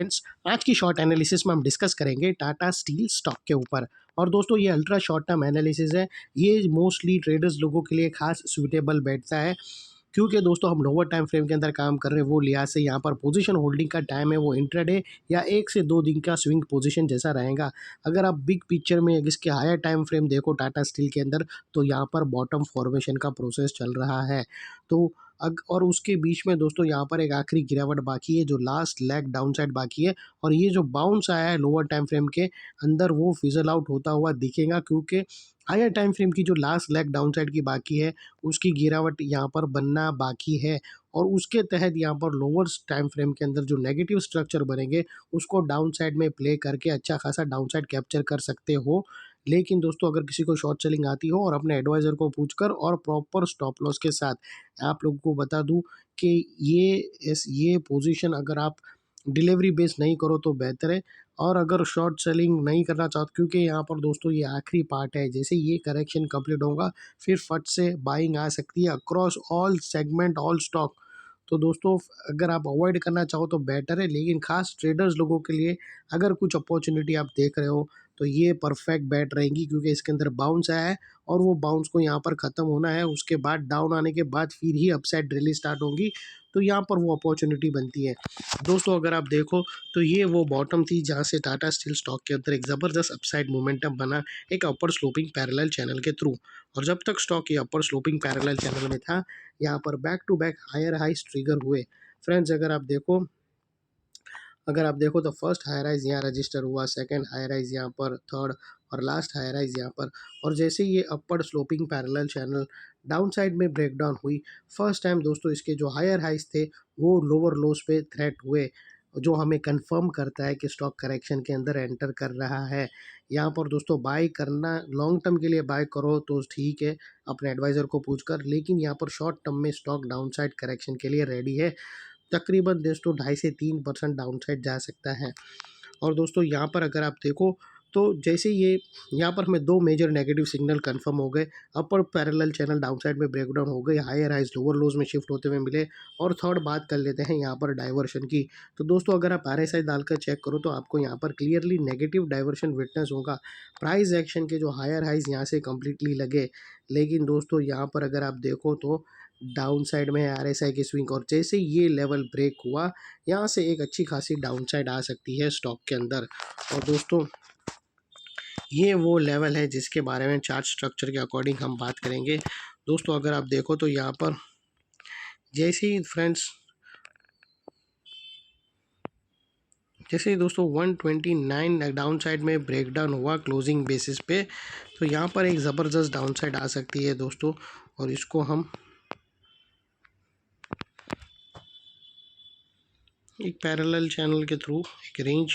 Friends, आज की short analysis में हम डिस्कस करेंगे टाटा स्टील स्टॉक के ऊपर। और दोस्तों, ये अल्ट्रा शॉर्ट टर्म एनालिसिस है। ये मोस्टली ट्रेडर्स लोगों के लिए खास सूटेबल बैठता है, क्योंकि दोस्तों हम लोअर टाइम फ्रेम के अंदर काम कर रहे हैं। वो लिहाज से यहाँ पर पोजीशन होल्डिंग का टाइम है वो इंट्राडे या 1 से 2 दिन का स्विंग पोजीशन जैसा रहेगा। अगर आप बिग पिक्चर में इसके हायर टाइम फ्रेम देखो टाटा स्टील के अंदर, तो यहाँ पर बॉटम फॉर्मेशन का प्रोसेस चल रहा है। तो और उसके बीच में दोस्तों यहाँ पर एक आखिरी गिरावट बाकी है, जो लास्ट लेग डाउन साइड बाकी है। और ये जो बाउंस आया है लोअर टाइम फ्रेम के अंदर, वो फिजल आउट होता हुआ दिखेगा, क्योंकि हायर टाइम फ्रेम की जो लास्ट लेग डाउन साइड की बाकी है, उसकी गिरावट यहाँ पर बनना बाकी है। और उसके तहत यहाँ पर लोअर टाइम फ्रेम के अंदर जो नेगेटिव स्ट्रक्चर बनेंगे, उसको डाउन साइड में प्ले करके अच्छा खासा डाउन साइड कैप्चर कर सकते हो। लेकिन दोस्तों, अगर किसी को शॉर्ट सेलिंग आती हो और अपने एडवाइज़र को पूछकर और प्रॉपर स्टॉप लॉस के साथ, आप लोगों को बता दूँ कि ये पोजीशन अगर आप डिलीवरी बेस नहीं करो तो बेहतर है। और अगर शॉर्ट सेलिंग नहीं करना चाहते, क्योंकि यहाँ पर दोस्तों ये आखिरी पार्ट है, जैसे ये करेक्शन कंप्लीट होगा फिर फट से बाइंग आ सकती है across all segment all stock. तो दोस्तों, अगर आप अवॉइड करना चाहो तो बेटर है, लेकिन खास ट्रेडर्स लोगों के लिए अगर कुछ अपॉर्चुनिटी आप देख रहे हो तो ये परफेक्ट बैट रहेंगी, क्योंकि इसके अंदर बाउंस आया है और वो बाउंस को यहाँ पर ख़त्म होना है। उसके बाद डाउन आने के बाद फिर ही अपसाइड रैली स्टार्ट होगी, तो यहाँ पर वो अपॉर्चुनिटी बनती है। दोस्तों, अगर आप देखो तो ये वो बॉटम थी जहाँ से टाटा स्टील स्टॉक के अंदर एक ज़बरदस्त अपसाइड मोमेंटम बना, एक अपर स्लोपिंग पैरेलल चैनल के थ्रू। और जब तक स्टॉक ये अपर स्लोपिंग पैरेलल चैनल में था, यहाँ पर back to back higher highs trigger हुए। फ्रेंड्स, अगर आप देखो तो फर्स्ट हाई राइज यहाँ रजिस्टर हुआ, सेकंड हाई राइज यहाँ पर, थर्ड और लास्ट हाई राइज यहाँ पर। और जैसे ये upper sloping parallel channel down side में ब्रेकडाउन हुई, फर्स्ट टाइम दोस्तों इसके जो हायर हाइज थे वो लोअर लोस पे थ्रेट हुए, जो हमें कंफर्म करता है कि स्टॉक करेक्शन के अंदर एंटर कर रहा है। यहाँ पर दोस्तों बाय करना, लॉन्ग टर्म के लिए बाय करो तो ठीक है अपने एडवाइज़र को पूछकर, लेकिन यहाँ पर शॉर्ट टर्म में स्टॉक डाउन साइड करेक्शन के लिए रेडी है। तकरीबन दोस्तों 2.5 से 3% डाउन साइड जा सकता है। और दोस्तों, यहाँ पर अगर आप देखो तो जैसे ये यहाँ पर हमें 2 मेजर नेगेटिव सिग्नल कंफर्म हो गए। अपर पैरेलल चैनल डाउन साइड में ब्रेकडाउन हो गई, हायर हाइज लोअर लोज में शिफ्ट होते हुए मिले। और थर्ड बात कर लेते हैं यहाँ पर डाइवर्शन की। तो दोस्तों, अगर आप RSI डालकर चेक करो तो आपको यहाँ पर क्लियरली नेगेटिव डाइवर्शन विटनेस होगा। प्राइस एक्शन के जो हायर हाइज यहाँ से कम्प्लीटली लगे, लेकिन दोस्तों यहाँ पर अगर आप देखो तो डाउन साइड में RSI की स्विंग, और जैसे ये लेवल ब्रेक हुआ, यहाँ से एक अच्छी खासी डाउन साइड आ सकती है स्टॉक के अंदर। और दोस्तों, ये वो लेवल है जिसके बारे में चार्ट स्ट्रक्चर के अकॉर्डिंग हम बात करेंगे। दोस्तों, अगर आप देखो तो यहाँ पर जैसे ही दोस्तों 129 डाउन साइड में ब्रेकडाउन हुआ क्लोजिंग बेसिस पे, तो यहाँ पर एक ज़बरदस्त डाउन साइड आ सकती है दोस्तों। और इसको हम एक पैरेलल चैनल के थ्रू एक रेंज,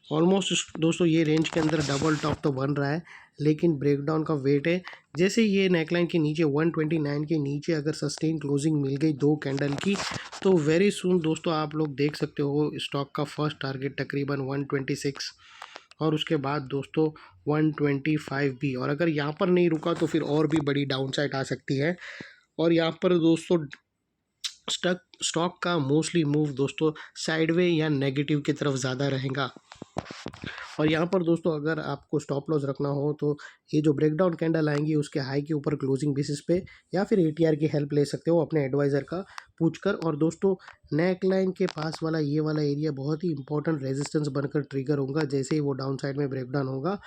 ऑलमोस्ट दोस्तों ये रेंज के अंदर डबल टॉप तो बन रहा है, लेकिन ब्रेकडाउन का वेट है। जैसे ये नेकलाइन के नीचे 129 के नीचे अगर सस्टेन क्लोजिंग मिल गई 2 कैंडल की, तो वेरी सून दोस्तों आप लोग देख सकते हो स्टॉक का फर्स्ट टारगेट तकरीबन 126, और उसके बाद दोस्तों 125 भी। और अगर यहाँ पर नहीं रुका तो फिर और भी बड़ी डाउन साइड आ सकती है। और यहाँ पर दोस्तों स्टॉक का मोस्टली मूव दोस्तों साइडवे या नेगेटिव की तरफ ज़्यादा रहेगा। और यहाँ पर दोस्तों अगर आपको स्टॉप लॉस रखना हो तो ये जो ब्रेकडाउन कैंडल आएंगी उसके हाई के ऊपर क्लोजिंग बेसिस पे, या फिर ATR की हेल्प ले सकते हो अपने एडवाइज़र का पूछकर। और दोस्तों, नेक लाइन के पास वाला ये वाला एरिया बहुत ही इंपॉर्टेंट रेजिस्टेंस बनकर ट्रिगर होगा जैसे ही वो डाउन साइड में ब्रेकडाउन होगा।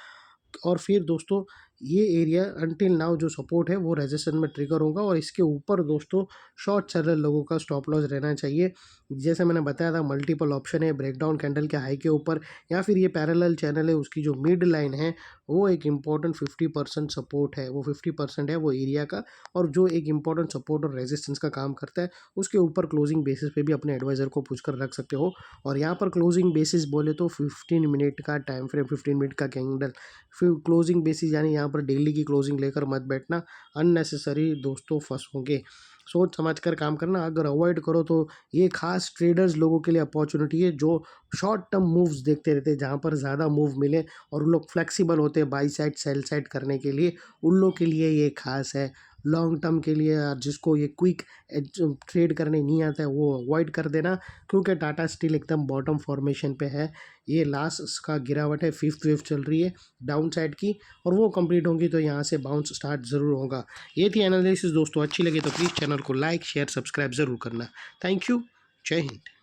और फिर दोस्तों ये एरिया अनटिल नाउ जो सपोर्ट है वो रेजिस्टेंस में ट्रिगर होगा, और इसके ऊपर दोस्तों शॉर्ट सेलर लोगों का स्टॉप लॉस रहना चाहिए। जैसे मैंने बताया था, मल्टीपल ऑप्शन है ब्रेकडाउन कैंडल के हाई के ऊपर, या फिर ये पैरेलल चैनल है उसकी जो मिड लाइन है वो एक इम्पॉर्टेंट 50% सपोर्ट है, वो 50% है वो एरिया का, और जो एक इम्पॉर्टेंट सपोर्ट और रेजिस्टेंस का काम करता है। उसके ऊपर क्लोजिंग बेसिस पे भी अपने एडवाइज़र को पूछकर रख सकते हो। और यहाँ पर क्लोजिंग बेसिस बोले तो 15 मिनट का टाइम फ्रेम, 15 मिनट का कैंडल, फिर क्लोजिंग बेसिस, यानी यहाँ पर डेली की क्लोजिंग लेकर मत बैठना, अननेसेसरी दोस्तों फंसोगे। सोच समझ कर काम करना। अगर अवॉइड करो तो ये खास ट्रेडर्स लोगों के लिए अपॉर्चुनिटी है जो शॉर्ट टर्म मूव्स देखते रहते हैं, जहाँ पर ज़्यादा मूव मिले और उन लोग फ्लेक्सिबल होते हैं बाई साइड सेल साइड करने के लिए, उन लोग के लिए ये खास है। लॉन्ग टर्म के लिए जिसको ये क्विक ट्रेड करने नहीं आता है वो अवॉइड कर देना, क्योंकि टाटा स्टील एकदम बॉटम फॉर्मेशन पे है। ये लास्ट इसका गिरावट है, फिफ्थ वेव चल रही है डाउन साइड की, और वो कंप्लीट होगी तो यहाँ से बाउंस स्टार्ट ज़रूर होगा। ये थी एनालिसिस दोस्तों, अच्छी लगे तो प्लीज़ चैनल को लाइक शेयर सब्सक्राइब ज़रूर करना। थैंक यू, जय हिंद।